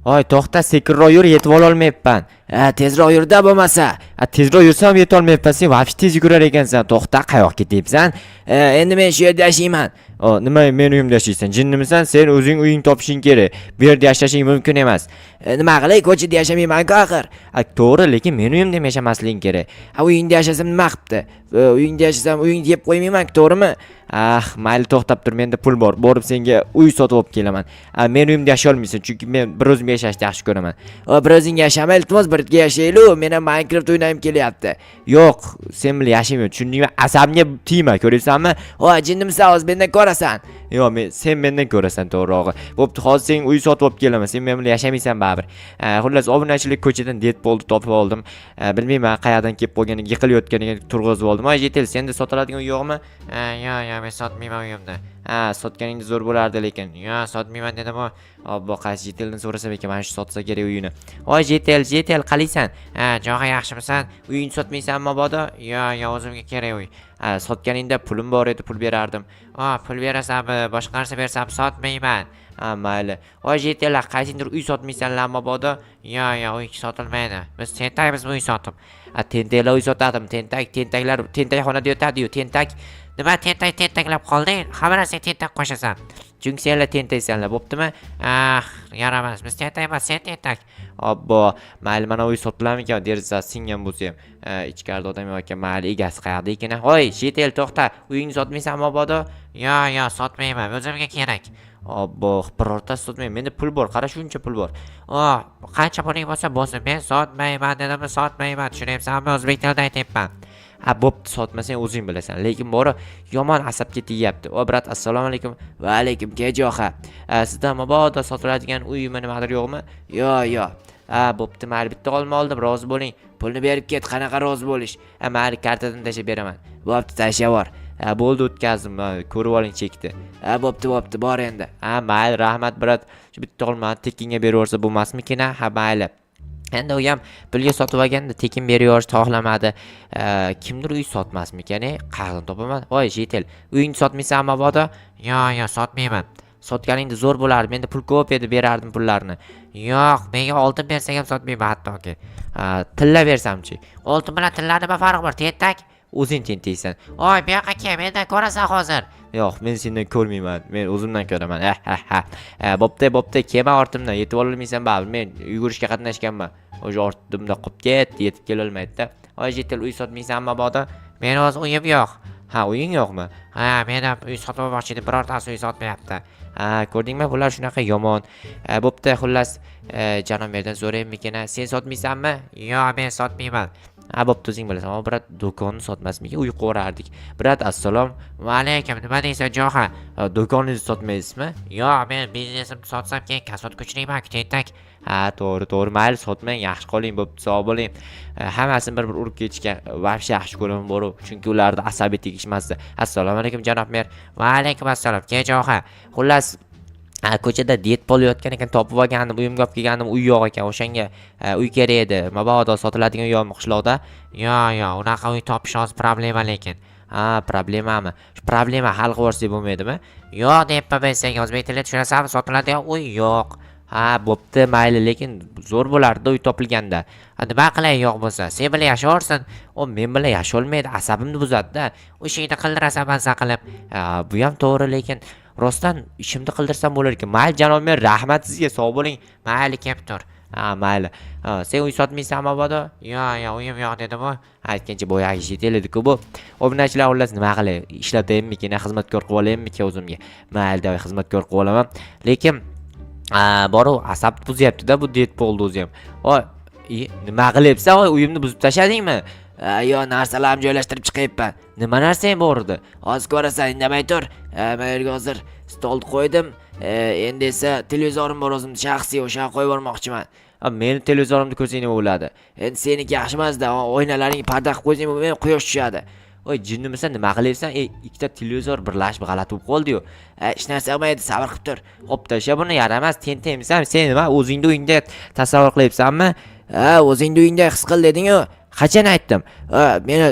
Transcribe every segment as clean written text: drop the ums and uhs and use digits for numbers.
Voy, to'xta, sekinroq yur, yetib olmayapman. Tezroq yurda bo'lmasa. Tezroq yursam yeta olmayapman. Sen vaqt tez yugurar ekansan. To'xta, qayoqqa ketyapsan? Endi men shu yerda yashayman. Nima men uyimda yashaysan? Jinnimisan? Sen o'zing uying topishing kerak. Bu yerda yashashing mumkin emas. Nima qilay, ko'chada yashamayman-ku axir. To'g'ri, lekin men uyimda ham yashamasliging kerak. Uyingda yashasam nima qilibdi? Uyingda yashasam uyingni yeb qo'ymayman-ku, to'g'rimi? Mayli, to'xtab tur, menda pul bor. Borib senga uy sotib olib kelaman. Men uyimda yashay olmaysan, chunki men bir o'zim yashashni yaxshi ko'raman. Bir o'zing yashama, iltimos birga yashaylik. Meni Minecraft o'ynayim kelyapti. Yo'q, sen bilan yashayman. Tushundingmi? Asabimga tegma, ko'ryapsanmi? Jinnimisan, hozir mendan ko'rasan. Yo'q, sen mendan ko'rasan to'g'rirog'i. Bo'pti, hozir sen uy sotib olib kelaman. Sen men bilan yashamaysan baribir. Xullas, obunachilik ko'chadan Deadpoolni topib oldim. Bilmayman qayerdan kelib qolganiga, yiqilayotganiga turg'izib oldim. Jetel, senda sotiladigan uy yo'qmi? Yo'q, men sotmayman uyimni. Sotganingda zo'r bo'lardi lekin. Yo'q, sotmayman dedim. Obbo, qaysi Jeteldan so'rasam ekan, mana shu sotsa kerak uyini. Jetel, qalaysan? Jo'g'a, yaxshimisan? Uyingni sotmaysanmi mabodo? Yo'q, o'zimga kerak uy. Sotganingda pulim bor edi, pul berardim. Pul berasanmi? Boshqa narsa bersam sotmayman. Mayli. Jetel, qaysindir uy sotmaysanlar mabodo? Yo'q, uy sotilmaydi. Biz tentakmiz uy sotib. Tentaklar uy sotadim. Tentak xonada yotadi-yu, tentak. Nima tentaklab qolding? Hamma narsa tentak qo'shasan. Chunki senlar tentaksanlar, bo'ptimi? Yaramas. Biz tentak emas, sen tentak. Obbo, mayli, mana uy sotilarmikan, derazasi singan bo'lsa ham. Ichkarida odam yo'q ekan, mayli, egasi qayerda ekan? Jetel, to'xta. Uyingni sotmaysanmi mabodo? Yo'q, sotmayman. O'zimga kerak. Obbo, birortasi sotmayman. Menda pul bor, qara, shuncha pul bor. Qancha puling bo'lsa bo'lsin, men sotmayman dedim, sotmayman. Tushunyapsanmi? O'zbek tilida aytayapman. Bo'pti, sotmasang o'zing bilasan. Lekin bori yomon asabga tegyapti. Brat, assalomu alaykum. Va alaykum, kejoxa. Sizda mabodo sotiladigan uymi nimadir yo'qmi? Yo'q. Bo'pti, mayli, bitta olma oldim, rozi bo'ling. Pulni berib ket, qanaqa rozi bo'lish? Mayli, kartadan tashlab beraman. Bo'pti, tashlab yubor. Bo'ldi, o'tkazdim, ko'rib oling chekdi. Bo'pti, bor endi. Mayli, rahmat brat. Shu bitta olma tekinga beraversa bo'lmasmikin? Mayli. Endi u ham pulga sotib olganda tekin beraverishni xohlamadi. Kimdir uy sotmasmikan? Qayerdan topaman? Jetel, uyingni sotmaysanmi mabodo? Yo'q, sotmayman. Sotganingda zo'r bo'lardi. Menda pul ko'p edi, berardim pullarni. Yo'q, menga oltin bersang ham sotmayman hattoki. Tilla bersamchi? Oltin bilan tillar nima farqi bor? Tentak? O'zing tentaksan. Bu yoqqa kel, mendan ko'rasan hozir. Yo'q, men sendan ko'rmayman. Men o'zimdan ko'raman. Bo'pti, kelma ortimdan. Yetib olmaysan baribir. Men yugurishga qatnashganman. O'sha ortimda qolib ketdi, yetib kela olmaydi-da. Jetel, uy sotmaysanmi mabodo? Men o'z uyim yo'q. Uying yo'qmi? Men ham uy sotib olmoqchi edim, birortasi uy sotmayapti. Ko'rdingmi, bular shunaqa yomon. Bo'pti, xullas, janob yerdan so'raymikin? Sen sotmaysanmi? Yo'q, men sotmayman. Bo'pti, o'zing bilasan. Brat, do'konni sotmasmikin? Uy qo'rardik. Brat, assalom. Va alaykum. Nima deysan, jo'xa? Do'koningizni sotmaysizmi? Yo'q, men biznesimni sotsam keyin kasod kuchliman, tentak. To'g'ri, mayli, sotmang, yaxshi qoling, bo'pti, sog' bo'ling. Hammasini bir urib ketishga vobshe yaxshi ko'raman bor, chunki ularda asabiy tegishmasdi. Assalomu alaykum, janob mer. Va alaykum assalom, kejoxa. Xullas, ko'chada Deadpool yotgan ekan, topib olgandim, uyimga olib kelgandim, uy yo'q ekan, o'shanga uy kerak edi. Mabodo sotiladigan yo'qmi qishloqda? Yo'q, unaqa uy topish hozir problema lekin. Problemami? Shu problema hal qilib yuborsak bo'lmaydimi? Yo'q deyapman men senga, o'zbek tilida tushunasanmi? Sotiladigan uy yo'q. Bo'pti, mayli, lekin zo'r bo'lardi uy topilganda. Nima qilay yo'q bo'lsa? Sen bilan yashaversin. Men bilan yasholmaydi, asabimni buzadi-da. O'shingni qildirasan bansa qilib. Bu ham to'g'ri, lekin rostdan ishimni qildirsam bo'lar ekan. Mayli, janob mer, rahmat sizga, sog' bo'ling. Mayli, kelib tur. Mayli. Sen uy sotmaysanmi mabodo? Yo'q, uyim yo'q dedim-ku. Aytgancha boyagi Jetel edi-ku bu. Obunachilar xullas nima qilay? Ishlataymikin, xizmatkor qilib olaymikin o'zimga? Mayli, deb xizmatkor qilib olaman. Lekin boru asab buzyapti-da bu Deadpoolni o'zi ham. Nima qilyapsan? Uyimni buzib tashladingmi? Yo'q, narsalarimni joylashtirib chiqyapman. Nima narsang bor edi? Hozir ko'rasan, indamay tur. Men yerga hozir stolni qo'ydim. Endi esa televizorim bor o'zimning shaxsiy, o'shani qo'yib yubormoqchiman. Meni televizorimni ko'rsang nima bo'ladi? Endi seniki yaxshi emas-da, oynalaring parda qilib qo'ysang, men quyosh tushadi. Jinnimisan, nima qilyapsan? Ikkita televizor birlashib g'alati bo'lib qoldi-yu. Hech narsa qilmaydi, sabr qilib tur. Xo'p, tasha buni, yaramas, tentakmisan? Sen nima o'zingni uyingda tasavvur qilyapsanmi? O'zingni uyingda his qil deding-ku. Qachon aytdim? Meni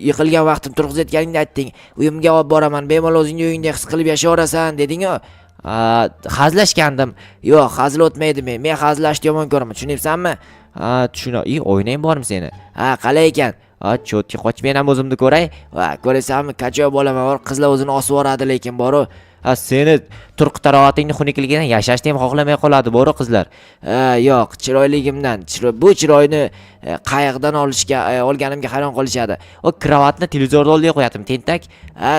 yiqilgan vaqtim turg'izayotganingda aytding. Uyimga olib boraman, bemalol o'zingni uyingda his qilib yashayverasan deding-ku. hazillashgandim. Yo'q, hazil o'tmaydi men hazillashni yomon ko'raman, tushunyapsanmi? O'ynang bormi seni? Qalay ekan? Cho'tga qochib men ham o'zimni ko'ray. Ko'rasanmi, kacho bo'laman, qizlar o'zini osib yoradi, lekin boru seni turq tarovatingni xunukligidan yashashni ham xohlamay qoladi boru qizlar. Yo'q, chiroyligimdan, bu chiroyni qayoqdan olganimga hayron qolishadi. O kravatni televizorda oldiga qo'yatim, tentak.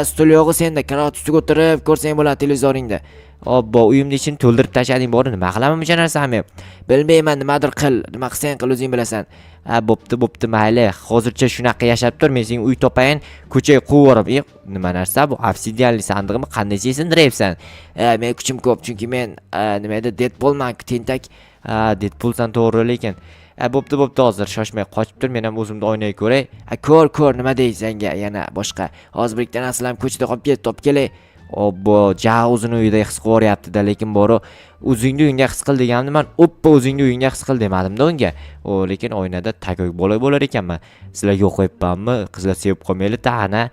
Stul yo'g'i senda, kravat ustiga o'tirib ko'rsang bo'ladi televizoringda. Obbo, uyimni ichini to'ldirib tashlading bor, nima qilaman bu narsani? Bilmayman, nimadir qil, nima qilsang qil, o'zing bilasan. Bo'pti, mayli. Hozircha shunaqa yashab tur, men senga uy topayin, ko'chaga quvib yorib. Nima narsa bu? Obsidianli sandig'imni qanday sindiryapsan? Men kuchim ko'p, chunki men nima edi, Deadpoolman, tentak. Deadpoolsan to'g'ri, lekin bo'pti, hozir shoshmay qochib tur, men ham o'zimni oynaga ko'ray. Ko'r, nima deysan yana boshqa. Hozir bir ikkita narsalarni ko'chada qolib ket, top kelay. Obbo, o'zini uyida his qilyapti-da, lekin bori o'zingni uyingda his qil deganimni men o'zingni uyingda his qil demadim-da unga. Lekin oynada tagoy bo'lar ekanman. Sizlarga qo'yibmanmi? Qizlar sevib qolmayli-da, ana.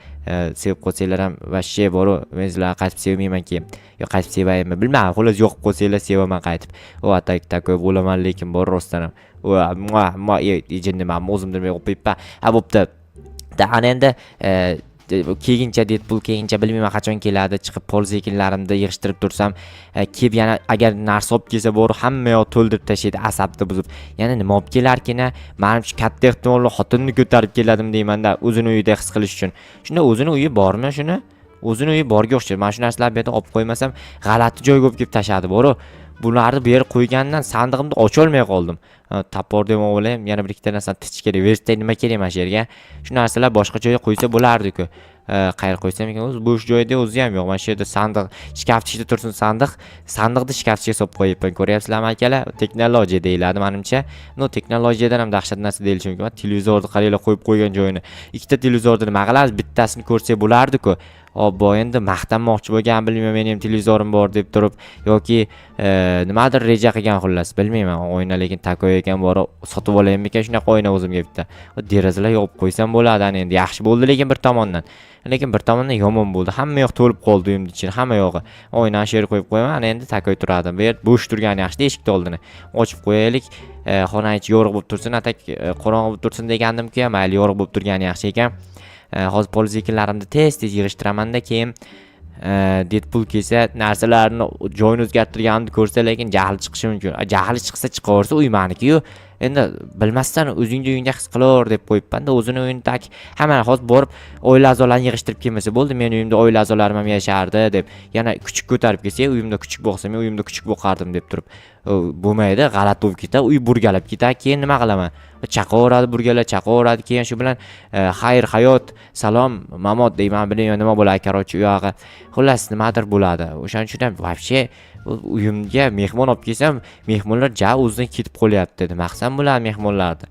Sevib qolsanglar ham vashshe bori, men sizlarni qaytib sevmayman keyin. Yo'q, qaytib sevaymi? Bilmadim, xolos yo'qib qolsanglar sevaman qaytib. Tagoy bo'laman, lekin bori rostdan ham. Jinniman, o'zimni bilmay qo'yibman. Bo'pti. Ana endi keyincha Deadpool bilmayman qachon keladi, chiqib polzekinlarimni yig'ishtirib tursam, kelib yana agar narsa olib kelsa bor, hamma yoq to'ldirib tashlaydi, asabni buzib. Yana nima olib kelarkin-a? Menimcha katta ehtimol xotinni ko'tarib keladim deyman-da, o'zini uyida his qilish uchun. Shunda o'zini uyi bormi shuni? O'zini uyi borga o'xshaydi. Men shu narsalarni bu yerda olib qo'ymasam, g'alati joyga olib kelib tashadi bor. Bularni bu yerga qo'ygandan sandig'imni ocha olmay qoldim. Tapor deb o'ylayman, yana bir ikkita narsani tichish kerak. Verstay nima kerak mana shu yerga? Shu narsalar boshqa joyga qo'ysa bo'lardi-ku. Qayerga qo'ysam ekan, o'zi bo'sh joyda o'zi ham yo'q. Mana shu yerda sandiq, shkafni ichida tursin sandiqni shkafchiga solib qo'yibman. Ko'ryapsizlarmi akalar? Texnologiya deyiladi menimcha. Texnologiyadan ham dahshat narsa deyilishi mumkin. Televizorni qaranglar qo'yib qo'ygan joyini. Ikkita televizorda nima qilamiz? Bittasini ko'rsak bo'lardi-ku. Obbo, endi maqtanmoqchi bo'lgan, bilmayman, men ham televizorim bor deb turib yoki nimadir reja qilgan, xullas bilmayman. O'yna, lekin takoy ekan, bor sotib olaymi ekan shunaqa o'yna o'zimga bitta. Derazalar yopib qo'ysam bo'ladi, endi yaxshi bo'ldi, lekin bir tomondan. Lekin bir tomondan yomon bo'ldi. Hamma yoq to'lib qoldi uyimning ichini, hamma yog'i. O'yna shu yerga qo'yib qo'yaman, ana endi takoy turadi. Bu yer bo'sh turgani yaxshi, eshikni oldini ochib qo'yaylik. Xona ichi yorug' bo'lib tursin, atak qorong'i bo'lib tursin degandim-ku, mayli, yorug' bo'lib turgani yaxshi ekan. Hozir polzekinlarimni tez yig'ishtiraman-da, keyin Deadpool kelsa narsalarni joyini o'zgartirganimni ko'rsa, lekin jahli chiqishi mumkin. Jahli chiqsa chiqaversa uy meniki-yu. Endi bilmasdan o'zingni uyingda his qilaver deb qo'yibman-da, o'zini uyidagi hamma hozir borib oila a'zolarini yig'ishtirib kelmasa bo'ldi, men uyimda oila a'zolarim ham yashardi deb. Yana kuchuk ko'tarib kelsa, uyimda kuchuk bo'lsa, men uyimda kuchuk bo'qardim deb turib. Bo'lmaydi, g'alati bo'lib ketadi, uy burgalab ketadi, keyin nima qilaman? Chaqaveradi burgalar, chaqaveradi, keyin shu bilan xayr, hayot, salom, mamot deyman, bilmayman nima bo'ladi, karochi u yog'i. Xullas nimadir bo'ladi. O'shaning uchun ham vobshe uyimga mehmon olib kelsam, mehmonlar o'zidan ketib qolyapti. Nima qilsam bo'ladi mehmonlarni?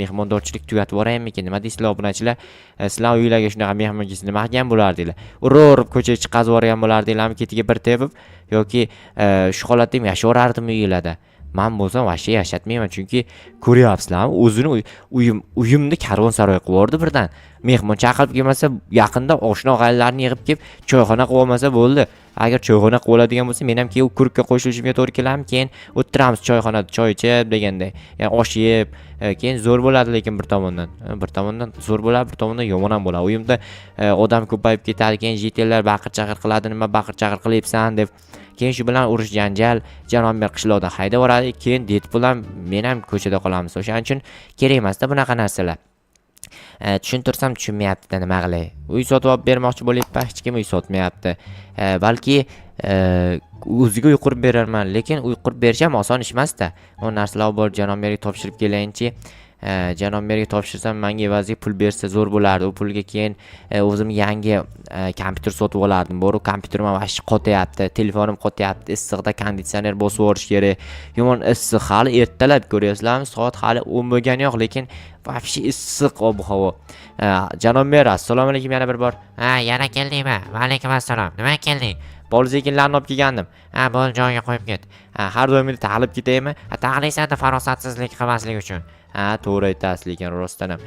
Mehmondorchilik tugatib boraymikin? Nima deysizlar obunachilar? Sizlar uylarga shunaqa mehmon kelsa nima qilgan bo'lardinglar? Urib ko'chaga chiqazib yuborgan bo'lardinglarmi ketiga bir tepib yoki shu holatda ham yashaverardimmi uylarda? Men bo'lsam vashshe yashatmayman, chunki ko'ryapsizlarmi, o'zini uyimni karvonsaroy qilib yubordi birdan. Mehmon chaqirib kelmasa, yaqinda oshna og'aylarni yig'ib kelib choyxona qilib olmasa bo'ldi. Agar choyxona qilib oladigan bo'lsa, men ham keyin kurukka qo'shilishimga to'g'ri keladimi? Keyin o'tiramiz choyxonada, choy ichib deganday. Ya'ni osh yeb, keyin zo'r bo'ladi, lekin bir tomondan zo'r bo'ladi, bir tomondan yomon ham bo'ladi. Uyimda odam ko'payib ketadi, keyin jitellar baqir-chaqir qiladi, nima baqir-chaqir qilyapsan deb. Keyin shu bilan urush janjal, Janobber qishloqdan haydab yuboradi, keyin Deadpool ham men ham ko'chada qolamiz. O'shaning uchun kerak emas-da bunaqa narsalar. Tushuntirsam tushunmayapti, nima qilay? Uy sotib olib bermoqchi bo'lyapman, hech kim uy sotmayapti. Balki o'ziga uy qurib berarman, lekin uy qurib berish ham oson ish emas-da. O narsalarni borib Janobberga topshirib kelayinchi, Janobberga topshirsam menga evaziga pul bersa zo'r bo'lardi. U pulga keyin o'zim yangi kompyuter sotib olardim. Bor, kompyuterim vashshi qotyapti, telefonim qotyapti, issiqda konditsioner bosib yuborish kerak. Yomon issiq, hali ertalab ko'ryapsizlarmi? Soat hali 10 bo'lgani yo'q, lekin vashshi issiq ob-havo. Janobber, assalomu alaykum yana bir bor. Yana keldingmi? Va alaykum assalom. Nima kelding? Polzekinlarni olib kelgandim. Bo'l, joyiga qo'yib ket. Har doim taxlib ketaymi? Taxlisanda farosatsizlik qilmaslik uchun. Ha, to'g'ri aytasiz, lekin rostdan ham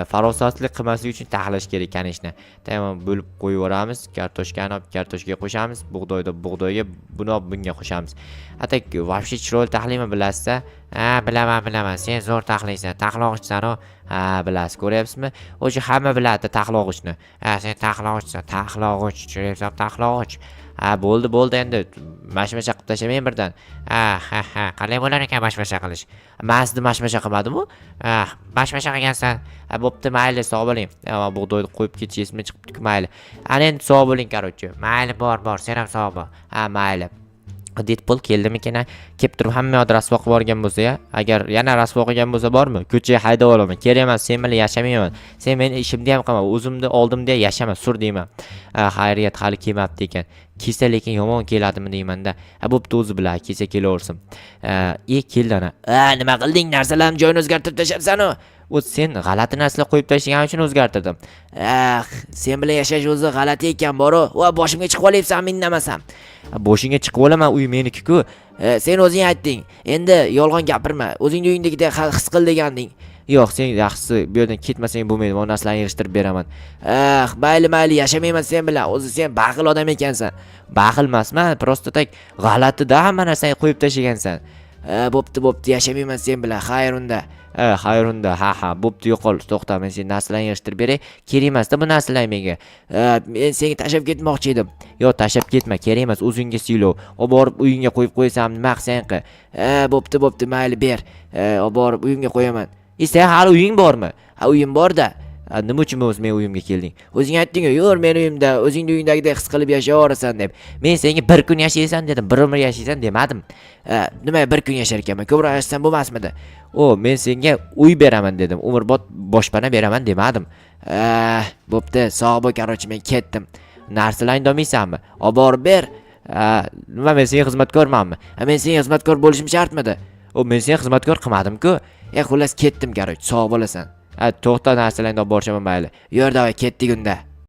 farosatli qilmaslik uchun taxlash kerak kan ishni. Tamam, bo'lib qo'yaveramiz. Kartoshkani olib kartoshkaga qo'shamiz, bug'doyni bug'doyga, buni olib bunga qo'shamiz. Hatta вообще chiroyli taxlayman, bilasizmi? Ha, bilaman. Sen zo'r taxlaysan. Taxlog'ichsan-ku. Ha, bilasiz, ko'ryapsizmi? O'sha hamma biladi taxlog'ichni. Ha, sen taxlog'ichsan. Taxlog'ich, tushunayapsan? Taxlog'ich. Ha, bo'ldi endi. Mashmasha qilib tashamang birdan. Ha. Qalay bo'lar ekan mashmasha qilish? Men sizni mashmasha qilmadim-ku. Ha, mashmasha qilgansan. Ha, bo'pti, mayli, sog' bo'ling. Bug'doyni qo'yib ketish esimdan chiqibdi-ku, mayli. Ana endi sog' bo'ling, короче. Mayli, bor, sen ham sog' bo'l. Ha, mayli. Deadpool keldimikin? Kelib turib hamma yoqda rasvo qilib yuborgan bo'lsa-ya, agar yana rasvo qilgan bo'lsa bormi? Ko'chaga haydab olaman. Kerak emas, sen bilan yashamayman. Sen meni ishimni ham qilma, o'zimni oldimda yashama, sur deyman. Xayriyat, hali kelmabdi ekan. Kelsa lekin yomon keladimi deyman-da. Bo'pti, o'zi bilan kelsa kelaversin. Keldi ana. Nima qilding? Narsalarni joyini o'zgartirib tashabsan-ku. Sen g'alati narsalar qo'yib tashlagan uchun o'zgartirdim. Sen bilan yashash o'zi g'alati ekan, bor-ku. Va boshimga chiqib olyapsan, men indamasam. Boshingga chiqib olaman, uy meniki-ku. Sen o'zing aytding. Endi yolg'on gapirma. O'zingni uyingdagidek his qil deganding. Yo'q, sen yaxshisi bu yerdan ketmasang bo'lmaydi. Bu narsalarni yig'ishtirib beraman. Mayli, yashamayman sen bilan. O'zi sen baxil odam ekansan. Baxil emasman, prosta tak g'alati-da hamma narsani qo'yib tashlagansan. Bo'pti, yashamayman sen bilan. Xayr unda. Ha, bo'pti, yo'qol. To'xta, men sen narsalarni yig'ishtirib beray. Kerak emas-da bu narsalar menga. Men senga tashlab ketmoqchi edim. Yo'q, tashlab ketma, kerak emas, o'zingga siylov. Olib borib uyingga qo'yib qo'ysam, nima qilsang qil. Bo'pti, mayli, ber. Olib borib uyimga qo'yaman. Sen hali uying bormi? Ha, uyim bor-da. Nima uchun o'z men uyimga kelding? O'zing aytding-ku, "Yur, men uyimda, o'zingning uyingdagidek his qilib yashayverasan" deb. Men senga bir kun yashaysan dedim, bir umr yashaysan demadim. Nima bir kun yashar ekanman? Ko'proq yashasam bo'lmasmidi? Men senga uy beraman dedim, umrbod boshpana beraman demadim. Bo'pti, sog' bo'l, короче, men ketdim. Narsalarni olmaysanmi? Olib borib ber. Nima, men senga xizmatkormanmi? Men senga xizmatkor bo'lishim shartmidi? Men senga xizmatkor qilmadim-ku. Xullas ketdim, короче, sog' bo'lasan. To'xta, narsalarni olib borsam mayli. Yur, davay, ketdik unda.